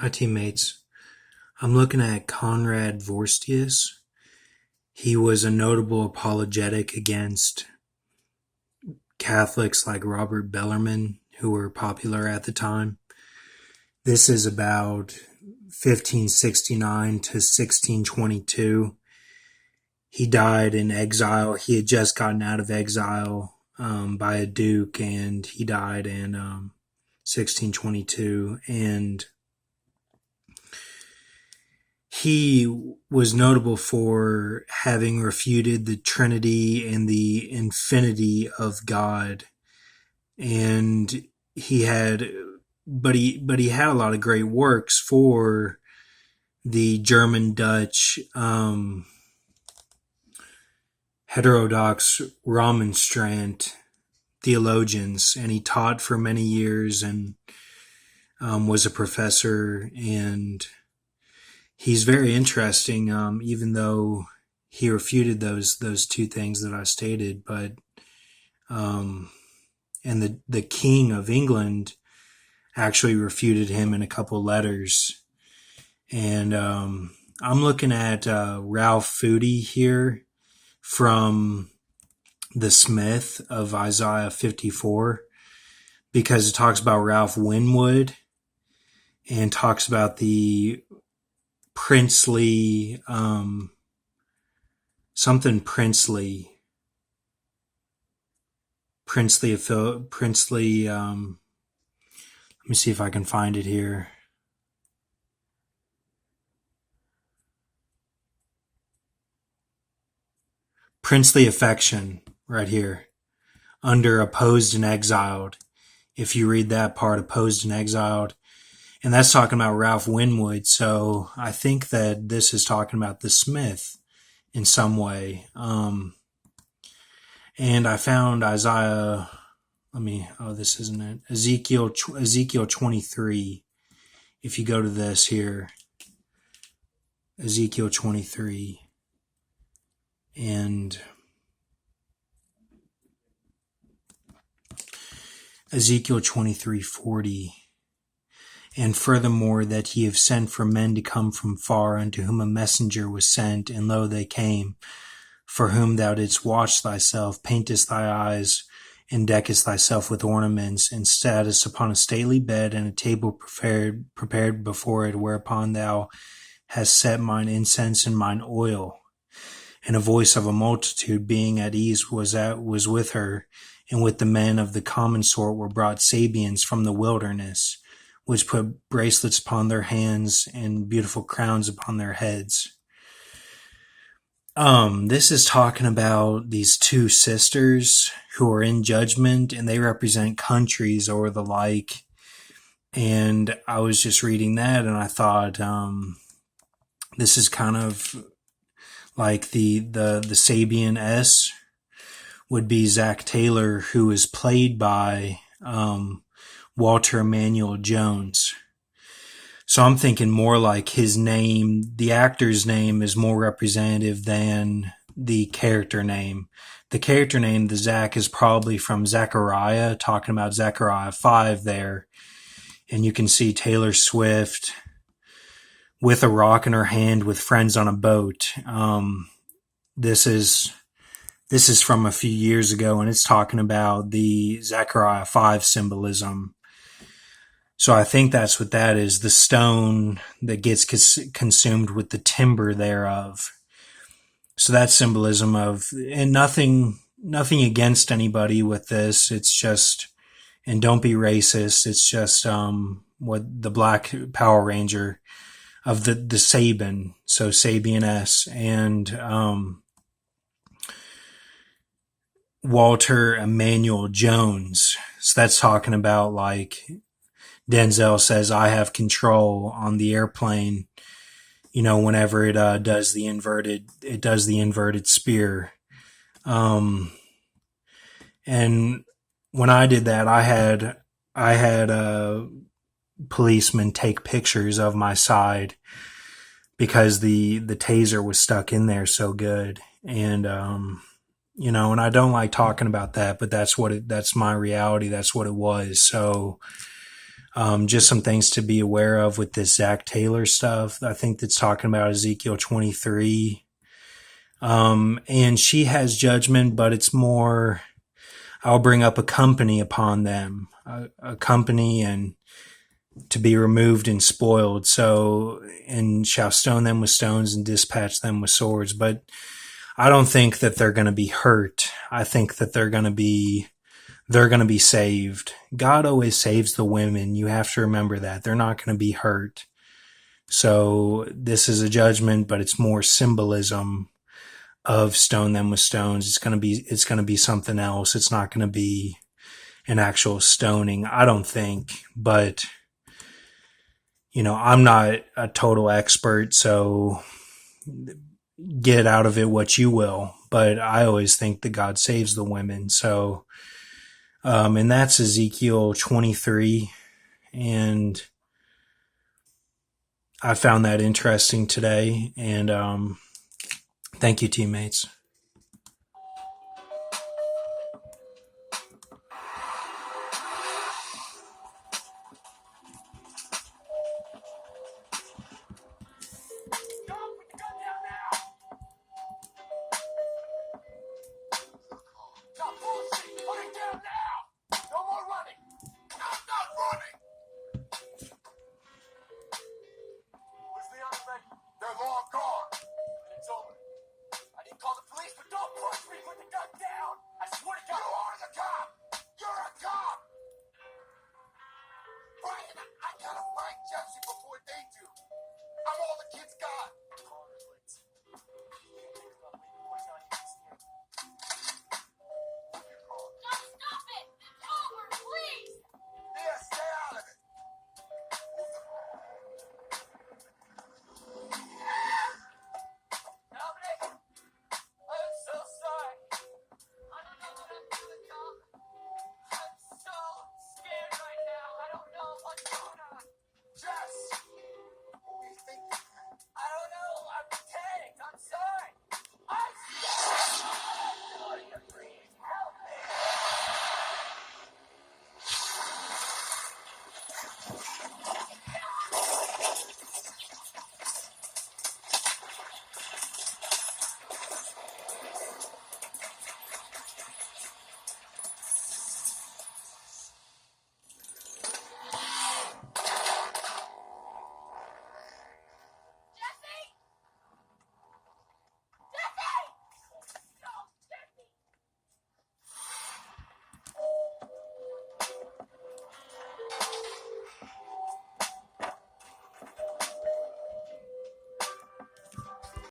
Hi, teammates. I'm looking at Conrad Vorstius. He was a notable apologetic against Catholics like Robert Bellarmine, who were popular at the time. This is about 1569 to 1622. He died in exile. He had just gotten out of exile by a duke, and he died in 1622. And he was notable for having refuted the Trinity and the infinity of God, and he had, but he had a lot of great works for the German Dutch heterodox Remonstrant theologians, and he taught for many years and was a professor, and he's very interesting, even though he refuted those two things that I stated. But and the King of England actually refuted him in a couple letters. And I'm looking at Ralph Foody here from the Smith of Isaiah 54, because it talks about Ralph Winwood and talks about the princely something princely let me see if I can find it here. Princely affection right here under opposed and exiled. If you read that part, opposed and exiled, and that's talking about Ralph Winwood. So I think that this is talking about the Smith in some way. And I found Isaiah. This isn't it. Ezekiel 23. If you go to this here, Ezekiel 23, and Ezekiel 23:40. And furthermore, that ye have sent for men to come from far, unto whom a messenger was sent, and lo, they came, for whom thou didst wash thyself, paintest thy eyes, and deckest thyself with ornaments, and sattest upon a stately bed, and a table prepared before it, whereupon thou hast set mine incense and mine oil. And a voice of a multitude, being at ease, was with her, and with the men of the common sort were brought Sabians from the wilderness, which put bracelets upon their hands and beautiful crowns upon their heads. This is talking about these two sisters who are in judgment, and they represent countries or the like. And I was just reading that, and I thought, this is kind of like the Sabian S would be Zach Taylor, who is played by Walter Emmanuel Jones. So I'm thinking more like his name, the actor's name, is more representative than the character name. The character name, the Zach, is probably from Zechariah, talking about Zechariah 5 there. And you can see Taylor Swift with a rock in her hand with friends on a boat. This is from a few years ago, and it's talking about the Zechariah 5 symbolism. So I think that's what that is, the stone that gets consumed with the timber thereof. So that's symbolism of, and nothing against anybody with this. It's just, and don't be racist. It's just what the Black Power Ranger of the Saban, so Sabian S, and Walter Emmanuel Jones. So that's talking about, like, Denzel says, I have control on the airplane, whenever it does the inverted spear. And when I did that, I had a policeman take pictures of my side because the taser was stuck in there so good. And and I don't like talking about that, but that's my reality. That's what it was. So Just some things to be aware of with this Zach Taylor stuff. I think that's talking about Ezekiel 23. And she has judgment, but it's more, I'll bring up a company upon them, a company, and to be removed and spoiled. So, and shall stone them with stones and dispatch them with swords. But I don't think that they're going to be hurt. I think that they're going to be saved. God always saves the women. You have to remember that. They're not going to be hurt. So this is a judgment, but it's more symbolism of stone them with stones. It's going to be something else. It's not going to be an actual stoning, I don't think. But I'm not a total expert, so get out of it what you will. But I always think that God saves the women. So, and that's Ezekiel 23. And I found that interesting today. And thank you, teammates. They're long gone. And it's over. I didn't call the police, but don't push me. Put the gun down. I swear to God. You are the cop. You're a cop. Brian, I gotta find Jesse before they do. I'm all the kids got.